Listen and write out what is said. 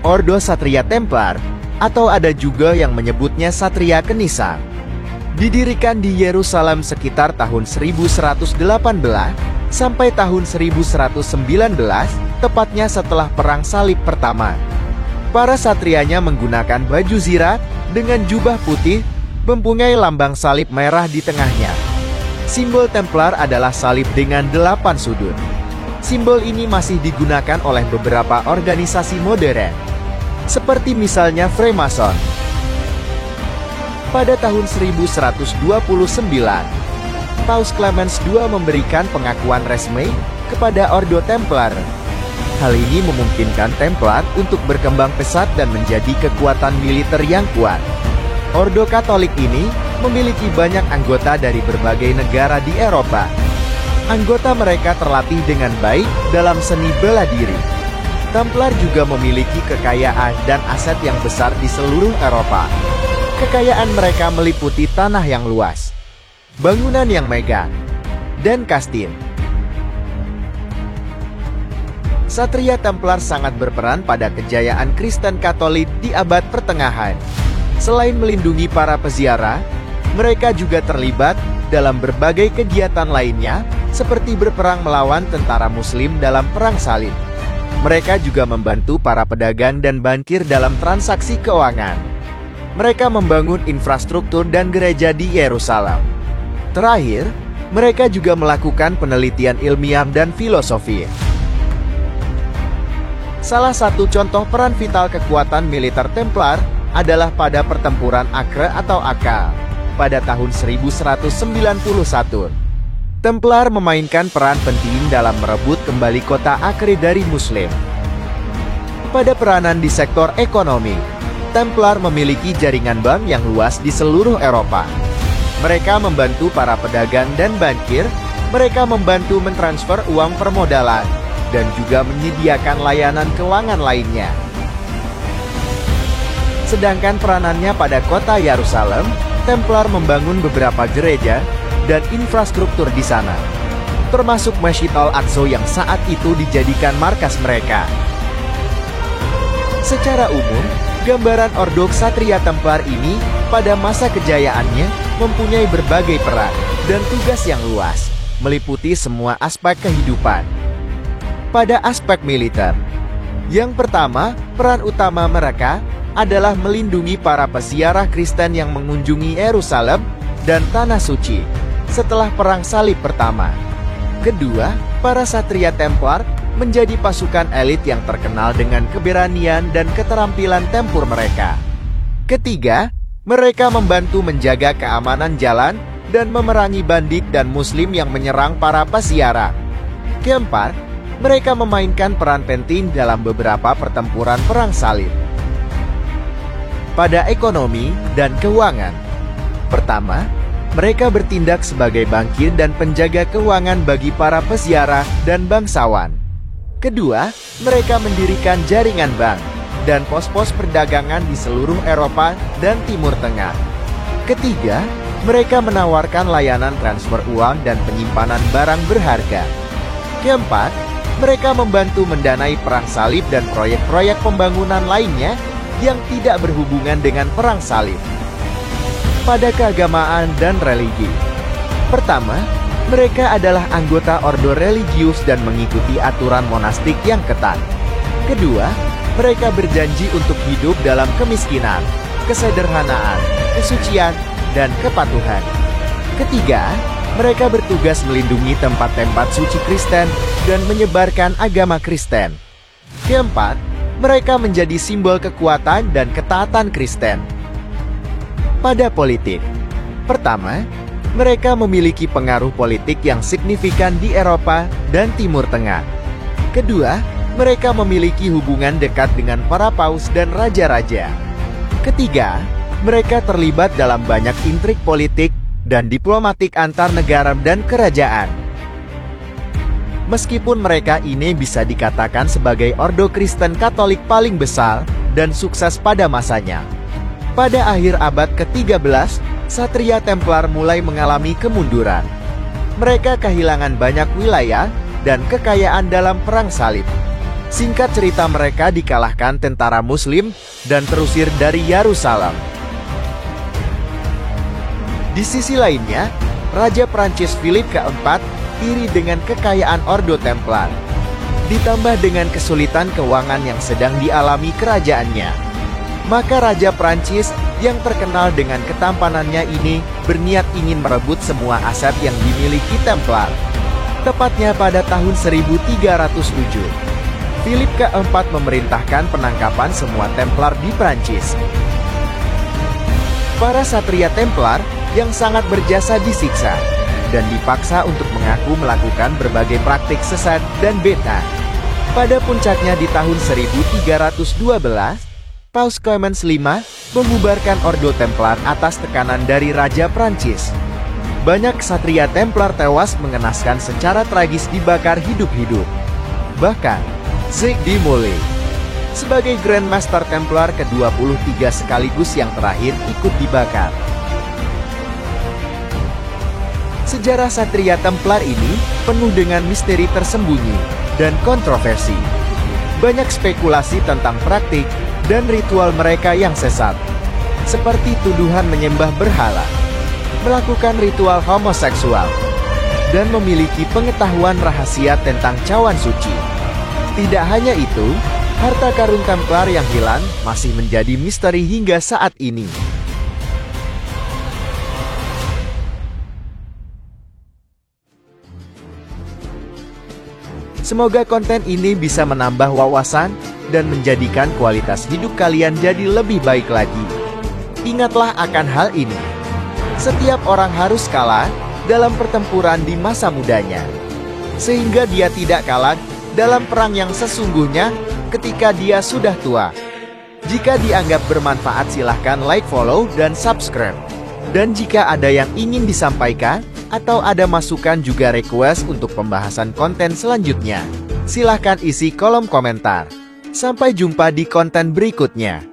Ordo Satria Templar, atau ada juga yang menyebutnya Satria Kenisang. Didirikan di Yerusalem sekitar tahun 1118 sampai tahun 1119, tepatnya setelah Perang Salib Pertama. Para satrianya menggunakan baju zirah dengan jubah putih, mempunyai lambang salib merah di tengahnya. Simbol Templar adalah salib dengan 8 sudut. Simbol ini masih digunakan oleh beberapa organisasi modern, seperti misalnya Freemason. Pada tahun 1129, Paus Clemens II memberikan pengakuan resmi kepada Ordo Templar. Hal ini memungkinkan Templar untuk berkembang pesat dan menjadi kekuatan militer yang kuat. Ordo Katolik ini memiliki banyak anggota dari berbagai negara di Eropa. Anggota mereka terlatih dengan baik dalam seni bela diri. Templar juga memiliki kekayaan dan aset yang besar di seluruh Eropa. Kekayaan mereka meliputi tanah yang luas, bangunan yang megah, dan kastil. Satria Templar sangat berperan pada kejayaan Kristen Katolik di abad pertengahan. Selain melindungi para peziarah, mereka juga terlibat dalam berbagai kegiatan lainnya, seperti berperang melawan tentara Muslim dalam Perang Salib. Mereka juga membantu para pedagang dan bankir dalam transaksi keuangan. Mereka membangun infrastruktur dan gereja di Yerusalem. Terakhir, mereka juga melakukan penelitian ilmiah dan filosofi. Salah satu contoh peran vital kekuatan militer Templar adalah pada pertempuran Acre atau Akal pada tahun 1191. Templar memainkan peran penting dalam merebut kembali kota Acre dari Muslim. Pada peranan di sektor ekonomi, Templar memiliki jaringan bank yang luas di seluruh Eropa. Mereka membantu para pedagang dan bankir, mereka membantu mentransfer uang permodalan, dan juga menyediakan layanan keuangan lainnya. Sedangkan peranannya pada kota Yerusalem, Templar membangun beberapa gereja dan infrastruktur di sana, termasuk Masjid Al-Aqsa yang saat itu dijadikan markas mereka. Secara umum, gambaran Ordo Ksatria Templar ini pada masa kejayaannya mempunyai berbagai peran dan tugas yang luas, meliputi semua aspek kehidupan. Pada aspek militer, yang pertama, peran utama mereka adalah melindungi para peziarah Kristen yang mengunjungi Yerusalem dan Tanah Suci setelah Perang Salib Pertama. Kedua, para Satria Templar menjadi pasukan elit yang terkenal dengan keberanian dan keterampilan tempur mereka. Ketiga, mereka membantu menjaga keamanan jalan dan memerangi bandit dan Muslim yang menyerang para peziarah. Keempat, mereka memainkan peran penting dalam beberapa pertempuran Perang Salib. Pada ekonomi dan keuangan, pertama, mereka bertindak sebagai bankir dan penjaga keuangan bagi para peziarah dan bangsawan. Kedua, mereka mendirikan jaringan bank dan pos-pos perdagangan di seluruh Eropa dan Timur Tengah. Ketiga, mereka menawarkan layanan transfer uang dan penyimpanan barang berharga. Keempat, mereka membantu mendanai Perang Salib dan proyek-proyek pembangunan lainnya yang tidak berhubungan dengan Perang Salib. Pada keagamaan dan religi, pertama, mereka adalah anggota ordo religius dan mengikuti aturan monastik yang ketat. Kedua, mereka berjanji untuk hidup dalam kemiskinan, kesederhanaan, kesucian, dan kepatuhan. Ketiga, mereka bertugas melindungi tempat-tempat suci Kristen dan menyebarkan agama Kristen. Keempat, mereka menjadi simbol kekuatan dan ketaatan Kristen. Pada politik, pertama, mereka memiliki pengaruh politik yang signifikan di Eropa dan Timur Tengah. Kedua, mereka memiliki hubungan dekat dengan para paus dan raja-raja. Ketiga, mereka terlibat dalam banyak intrik politik dan diplomatik antar negara dan kerajaan. Meskipun mereka ini bisa dikatakan sebagai ordo Kristen Katolik paling besar dan sukses pada masanya, pada akhir abad ke-13, Satria Templar mulai mengalami kemunduran. Mereka kehilangan banyak wilayah dan kekayaan dalam Perang Salib. Singkat cerita, mereka dikalahkan tentara Muslim dan terusir dari Yerusalem. Di sisi lainnya, Raja Prancis Philip keempat iri dengan kekayaan Ordo Templar, ditambah dengan kesulitan keuangan yang sedang dialami kerajaannya. Maka Raja Prancis yang terkenal dengan ketampanannya ini berniat ingin merebut semua aset yang dimiliki Templar. Tepatnya pada tahun 1307. Philip keempat memerintahkan penangkapan semua Templar di Prancis. Para satria Templar yang sangat berjasa disiksa dan dipaksa untuk mengaku melakukan berbagai praktik sesat dan bid'ah. Pada puncaknya di tahun 1312, Paus Clemens V membubarkan Ordo Templar atas tekanan dari Raja Prancis. Banyak ksatria Templar tewas mengenaskan secara tragis, dibakar hidup-hidup. Bahkan Jacques de Molay sebagai Grand Master Templar ke-23 sekaligus yang terakhir ikut dibakar. Sejarah satria Templar ini penuh dengan misteri tersembunyi dan kontroversi. Banyak spekulasi tentang praktik dan ritual mereka yang sesat, seperti tuduhan menyembah berhala, melakukan ritual homoseksual, dan memiliki pengetahuan rahasia tentang cawan suci. Tidak hanya itu, harta karun Templar yang hilang masih menjadi misteri hingga saat ini. Semoga konten ini bisa menambah wawasan dan menjadikan kualitas hidup kalian jadi lebih baik lagi. Ingatlah akan hal ini. Setiap orang harus kalah dalam pertempuran di masa mudanya, sehingga dia tidak kalah dalam perang yang sesungguhnya ketika dia sudah tua. Jika dianggap bermanfaat, silahkan like, follow, dan subscribe. Dan jika ada yang ingin disampaikan, atau ada masukan juga request untuk pembahasan konten selanjutnya, silahkan isi kolom komentar. Sampai jumpa di konten berikutnya.